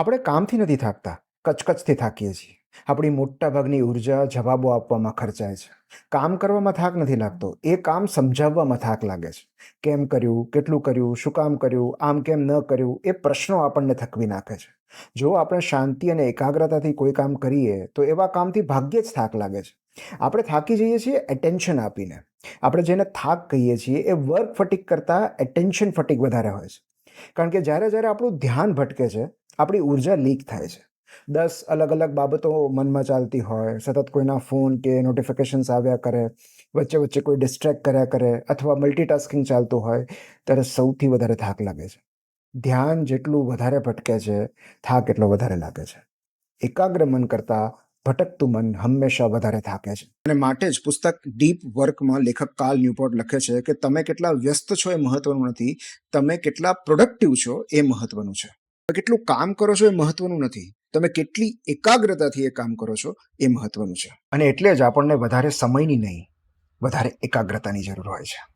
આપણે કામથી નથી થાકતા, કચકચથી થાકીએ છીએ. આપણી મોટાભાગની ઉર્જા જવાબો આપવામાં ખર્ચાય છે. કામ કરવામાં થાક નથી લાગતો, એ કામ સમજાવવામાં થાક લાગે છે. કેમ કર્યું, કેટલું કર્યું, શું કામ કર્યું, આમ કેમ ન કર્યું, એ પ્રશ્નો આપણને થકવી નાખે છે. જો આપણે શાંતિ અને એકાગ્રતાથી કોઈ કામ કરીએ તો એવા કામથી ભાગ્યે જ થાક લાગે છે. આપણે થાકી જઈએ છીએ એટેન્શન આપીને. આપણે જેને થાક કહીએ છીએ એ વર્ક ફટીક કરતાં એટેન્શન ફટીક વધારે હોય છે. કારણ કે જ્યારે જ્યારે આપણું ધ્યાન ભટકે છે, આપણી ઉર્જા લીક થાય છે. 10 અલગ અલગ બાબતો મનમાં ચાલતી હોય, સતત કોઈના ફોન કે નોટિફિકેશન્સ આવ્યા કરે, વચ્ચે વચ્ચે કોઈ ડિસ્ટ્રેક્ટ કર્યા કરે અથવા મલ્ટીટાસ્કિંગ ચાલતું હોય, ત્યારે સૌથી વધારે થાક લાગે છે. ધ્યાન જેટલું વધારે ભટકે છે, થાક એટલો વધારે લાગે છે. એકાગ્ર મન કરતાં ભટકતું મન હંમેશા વધારે થાકે છે. અને માટે જ પુસ્તક ડીપ વર્કમાં લેખક કાર્લ ન્યૂપોર્ટ લખે છે કે તમે કેટલા વ્યસ્ત છો એ મહત્વનું નથી, તમે કેટલા પ્રોડક્ટિવ છો એ મહત્વનું છે. તમે કેટલું કામ કરો છો એ મહત્વનું નથી, તમે કેટલી એકાગ્રતાથી એ કામ કરો છો એ મહત્વનું છે. અને એટલે જ આપણને વધારે સમયની નહીં, વધારે એકાગ્રતાની જરૂર હોય છે.